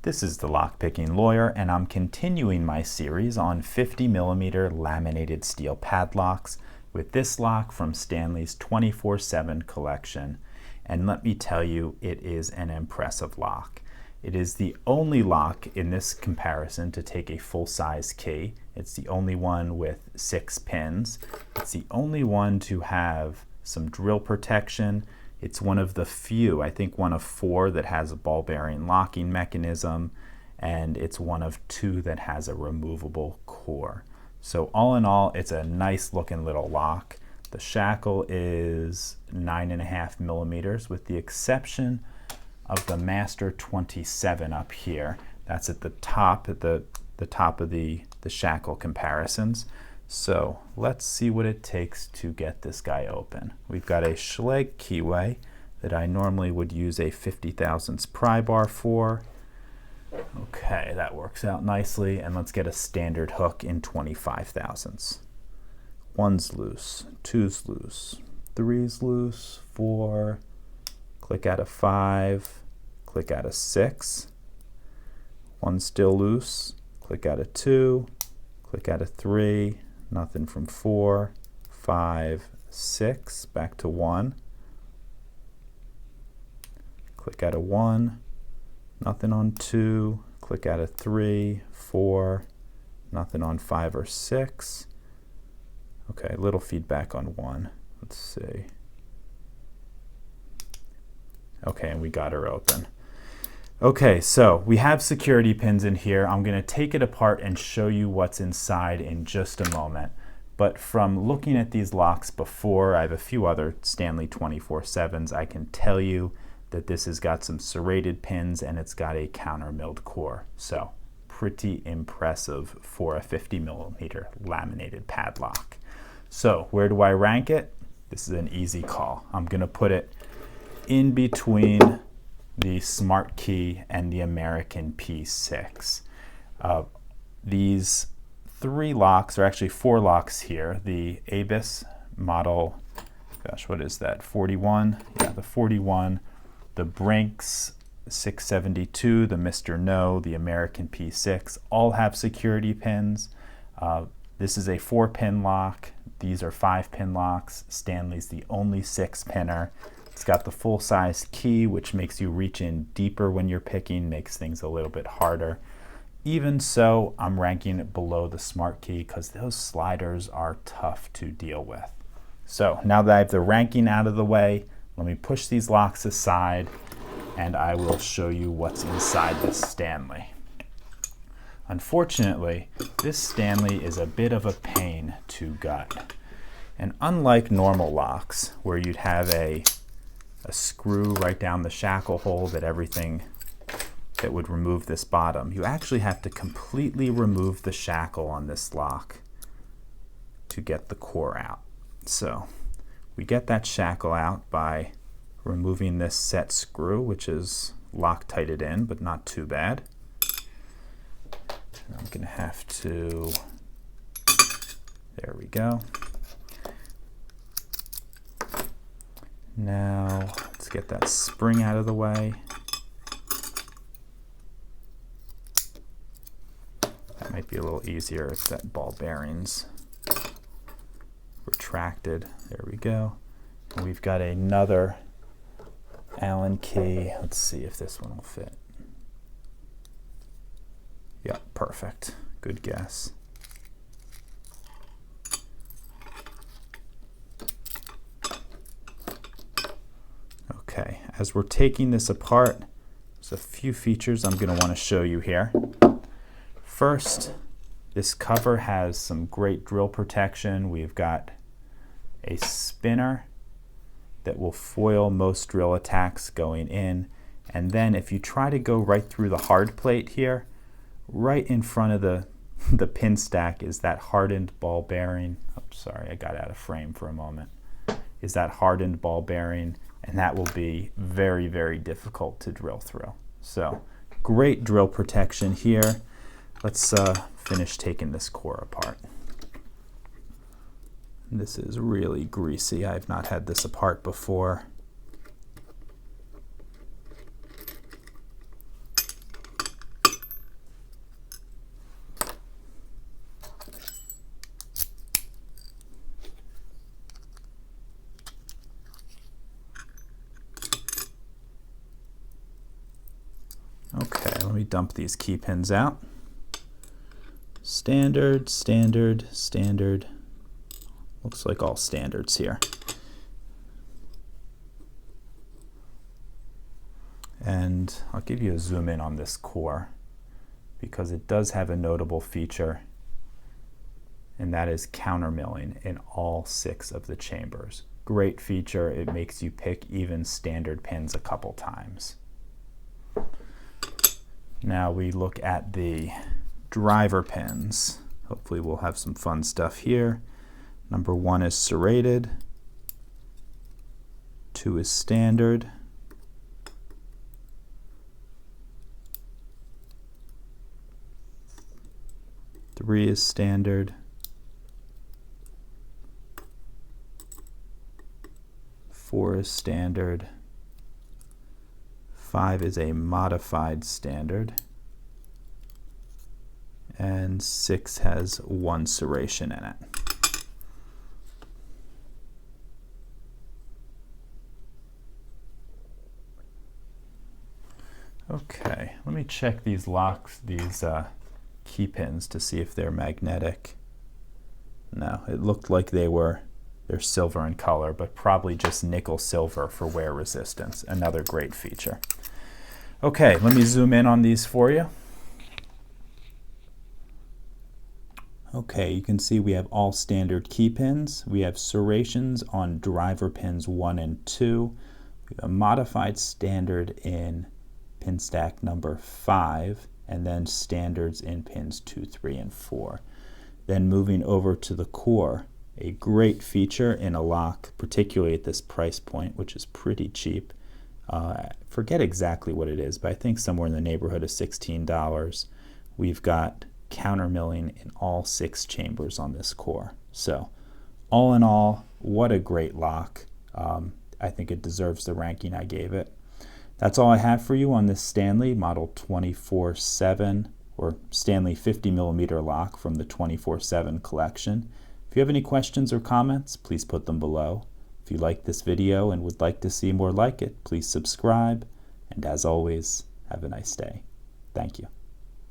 This is the Lockpicking Lawyer, and I'm continuing my series on 50mm laminated steel padlocks with this lock from Stanley's 24/7 collection. And let me tell you, it is an impressive lock. It is the only lock in this comparison to take a full-size key. It's the only one with 6 pins. It's the only one to have some drill protection. It's one of the few, I think one of 4 that has a ball bearing locking mechanism, and it's one of 2 that has a removable core. So all in all, it's a nice looking little lock. The shackle is 9.5mm with the exception of the Master 27 up here. That's at the top, at the top of the shackle comparisons. So let's see what it takes to get this guy open. We've got a Schlage keyway that I normally would use a 50,000ths pry bar for. Okay, that works out nicely. And let's get a standard hook in 25,000ths. 1's loose, 2's loose, 3's loose, 4, click out of 5, click out of 6, 1's still loose, click out of 2, click out of 3, nothing from 4, 5, 6, back to 1, click out of 1, nothing on 2, click out of 3, 4, nothing on 5 or 6. Okay, a little feedback on 1. Let's see. Okay, and we got her open. Okay, so we have security pins in here. I'm going to take it apart and show you what's inside in just a moment. But from looking at these locks before, I have a few other Stanley 24/7s, I can tell you that this has got some serrated pins and it's got a counter milled core. So pretty impressive for a 50mm laminated padlock. So where do I rank it? This is an easy call. I'm going to put it in between the Smart Key and the American P6. These 3 locks, or actually 4 locks here, the Abus model, gosh, what is that, 41? Yeah, the 41, the Brinks 672, the Mr. No, the American P6, all have security pins. This is a 4-pin lock. These are 5-pin locks. Stanley's the only 6-pinner. It's got the full-size key, which makes you reach in deeper when you're picking, makes things a little bit harder. Even so, I'm ranking it below the Smart Key because those sliders are tough to deal with. So now that I have the ranking out of the way, let me push these locks aside and I will show you what's inside this Stanley. Unfortunately, this Stanley is a bit of a pain to gut. And unlike normal locks, where you'd have a screw right down the shackle hole that would remove this bottom, you actually have to completely remove the shackle on this lock to get the core out. So we get that shackle out by removing this set screw, which is Loctited in, but not too bad. I'm going to have to, there we go. Now let's get that spring out of the way. That might be a little easier if that ball bearing's retracted. There we go. And we've got another Allen key. Let's see if this one will fit. Yeah, perfect. Good guess. Okay, as we're taking this apart, there's a few features I'm going to want to show you here. First, this cover has some great drill protection. We've got a spinner that will foil most drill attacks going in. And then if you try to go right through the hard plate here, right in front of the pin stack is that hardened ball bearing. Oh, sorry, I got out of frame for a moment. Is that hardened ball bearing, and that will be very, very difficult to drill through. So great drill protection here. Let's finish taking this core apart. This is really greasy. I've not had this apart before. let me dump these key pins out. Standard, standard, standard. Looks like all standards here. And I'll give you a zoom in on this core because it does have a notable feature, and that is counter milling in all 6 of the chambers. Great feature. It makes you pick even standard pins a couple times. Now we look at the driver pins. Hopefully we'll have some fun stuff here. Number 1 is serrated, 2 is standard, 3 is standard, 4 is standard, 5 is a modified standard, and 6 has 1 serration in it. Okay, let me check these locks, these key pins to see if they're magnetic. No, it looked like they're silver in color, but probably just nickel silver for wear resistance. Another great feature. Okay, let me zoom in on these for you. Okay, you can see we have all standard key pins. We have serrations on driver pins 1 and 2. We have a modified standard in pin stack number 5, and then standards in pins 2, 3, and 4. Then moving over to the core, a great feature in a lock, particularly at this price point, which is pretty cheap. Forget exactly what it is, but I think somewhere in the neighborhood of $16. We've got counter milling in all 6 chambers on this core. So all in all, what a great lock. I think it deserves the ranking I gave it. That's all I have for you on this Stanley Model 24/7 or Stanley 50mm lock from the 24/7 collection. If you have any questions or comments, please put them below. If you like this video and would like to see more like it, please subscribe. And as always, have a nice day. Thank you.